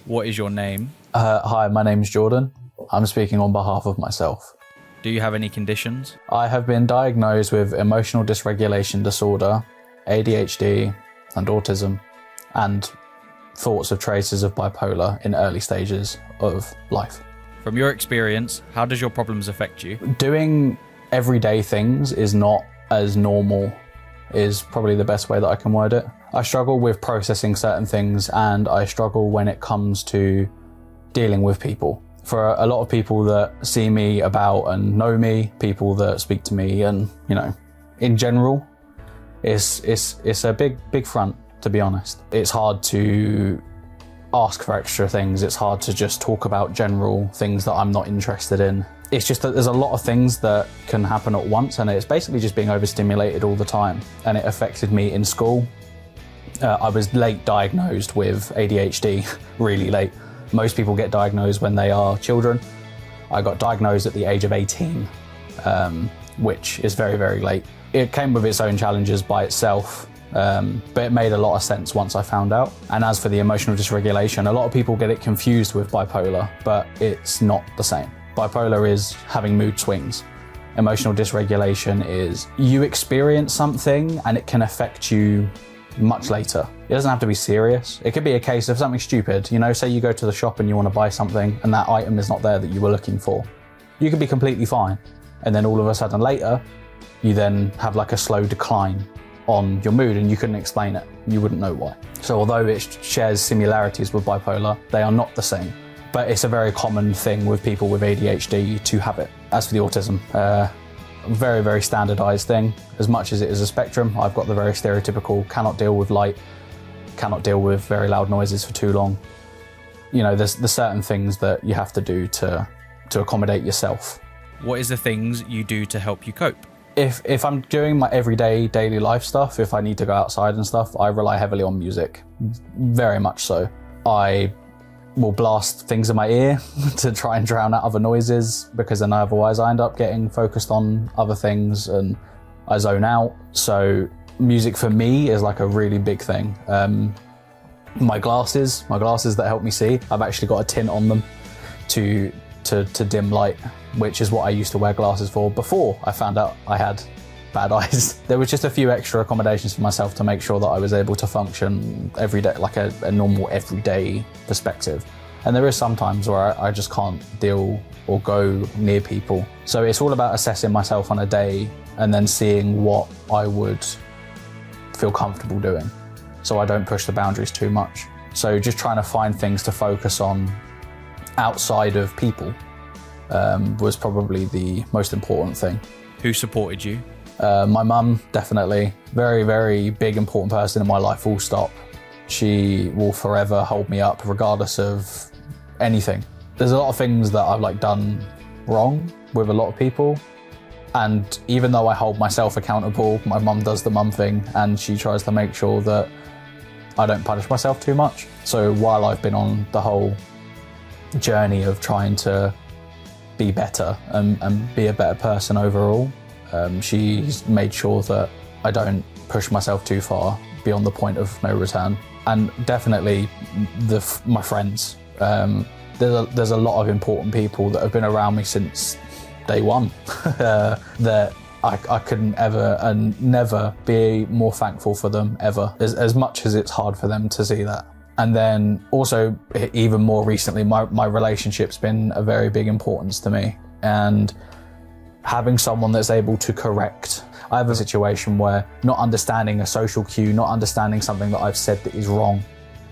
What is your name? Hi, my name's Jordan. I'm speaking on behalf of myself. Do you have any conditions? I have been diagnosed with emotional dysregulation disorder, ADHD, and autism, and thoughts of traces of bipolar in early stages of life. From your experience, how does your problems affect you? Doing everyday things is not as normal, is probably the best way that I can word it. I struggle with processing certain things, and I struggle when it comes to dealing with people. For a lot of people that see me about and know me, people that speak to me and, in general, it's a big front, to be honest. It's hard to ask for extra things. It's hard to just talk about general things that I'm not interested in. It's just that there's a lot of things that can happen at once, and it's basically just being overstimulated all the time. And it affected me in school. I was late diagnosed with ADHD, really late. Most people get diagnosed when they are children. I got diagnosed at the age of 18, which is very, very late. It came with its own challenges by itself, but it made a lot of sense once I found out. And as for the emotional dysregulation, a lot of people get it confused with bipolar, but it's not the same. Bipolar is having mood swings. Emotional dysregulation is you experience something and it can affect you much later. It doesn't have to be serious. It could be a case of something stupid. Say you go to the shop and you want to buy something and that item is not there that you were looking for. You could be completely fine. And then all of a sudden later, you then have like a slow decline on your mood and you couldn't explain it. You wouldn't know why. So although it shares similarities with bipolar, they are not the same. But it's a very common thing with people with ADHD to have it. As for the autism, very, very standardized thing. As much as it is a spectrum, I've got the very stereotypical cannot deal with light, cannot deal with very loud noises for too long. There's certain things that you have to do to accommodate yourself. What is the things you do to help you cope? If I'm doing my everyday daily life stuff, if I need to go outside and stuff, I rely heavily on music, very much so. I will blast things in my ear to try and drown out other noises, because then otherwise I end up getting focused on other things and I zone out. So music for me is like a really big thing. My glasses that help me see, I've actually got a tint on them to dim light, which is what I used to wear glasses for before I found out I had bad eyes. There was just a few extra accommodations for myself to make sure that I was able to function every day, like a normal everyday perspective. And there is some times where I just can't deal or go near people. So it's all about assessing myself on a day and then seeing what I would feel comfortable doing, so I don't push the boundaries too much. So just trying to find things to focus on outside of people was probably the most important thing. Who supported you? My mum, definitely. Very, very big, important person in my life, full stop. She will forever hold me up regardless of anything. There's a lot of things that I've done wrong with a lot of people. And even though I hold myself accountable, my mum does the mum thing and she tries to make sure that I don't punish myself too much. So while I've been on the whole journey of trying to be better and be a better person overall, she's made sure that I don't push myself too far beyond the point of no return. And definitely my friends. There's a lot of important people that have been around me since day one that I couldn't ever and never be more thankful for them ever, as much as it's hard for them to see that. And then also, even more recently, my relationship's been a very big importance to me. And having someone that's able to correct. I have a situation where not understanding a social cue, not understanding something that I've said that is wrong,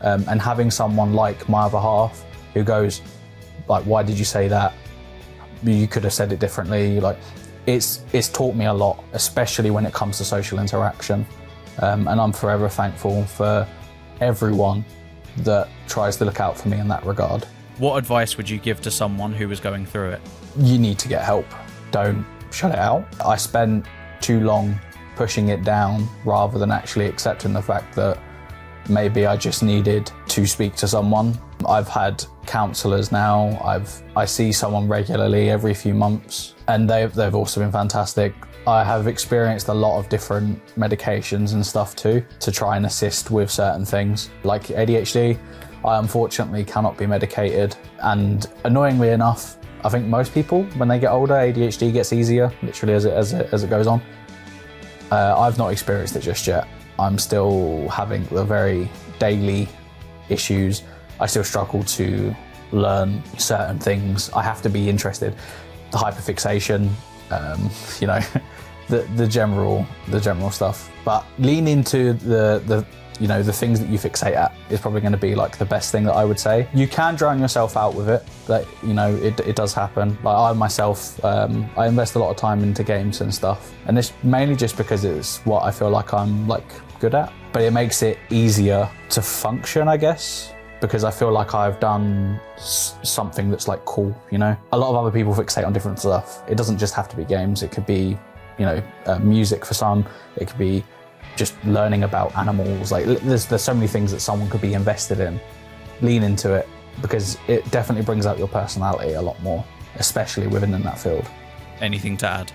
and having someone like my other half who goes, why did you say that? You could have said it differently. It's taught me a lot, especially when it comes to social interaction. And I'm forever thankful for everyone that tries to look out for me in that regard. What advice would you give to someone who was going through it? You need to get help. Don't shut it out. I spent too long pushing it down rather than actually accepting the fact that maybe I just needed to speak to someone. I've had counsellors now. I see someone regularly every few months, and they've also been fantastic. I have experienced a lot of different medications and stuff too to try and assist with certain things. Like ADHD, I unfortunately cannot be medicated, and annoyingly enough, I think most people, when they get older, ADHD gets easier, literally as it goes on. I've not experienced it just yet. I'm still having the very daily issues. I still struggle to learn certain things. I have to be interested. The hyperfixation, you know, the general stuff. But lean into the you know, the things that you fixate at is probably going to be like the best thing that I would say. You can drown yourself out with it, but you know, it does happen. Like I myself, I invest a lot of time into games and stuff, and it's mainly just because it's what I feel like I'm like good at, but it makes it easier to function, I guess, because I feel like I've done something that's like cool, you know? A lot of other people fixate on different stuff. It doesn't just have to be games. It could be, you know, music for some. It could be just learning about animals. Like there's so many things that someone could be invested in. Lean into it, because it definitely brings out your personality a lot more, especially within that field. Anything to add?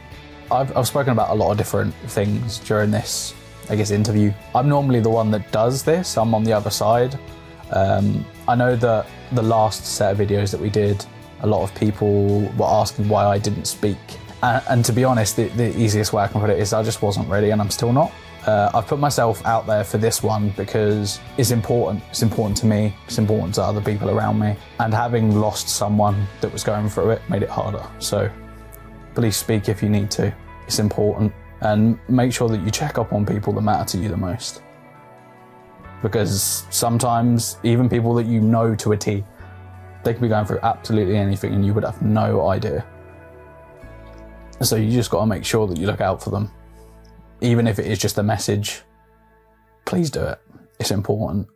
I've spoken about a lot of different things during this, I guess, interview. I'm normally the one that does this. I'm on the other side. I know that the last set of videos that we did, a lot of people were asking why I didn't speak. And to be honest, the easiest way I can put it is I just wasn't ready, and I'm still not. I've put myself out there for this one because it's important. It's important to me. It's important to other people around me. And having lost someone that was going through it made it harder. So please speak if you need to. It's important. And make sure that you check up on people that matter to you the most. Because sometimes even people that you know to a T, they could be going through absolutely anything and you would have no idea. So you just got to make sure that you look out for them. Even if it is just a message, please do it. It's important.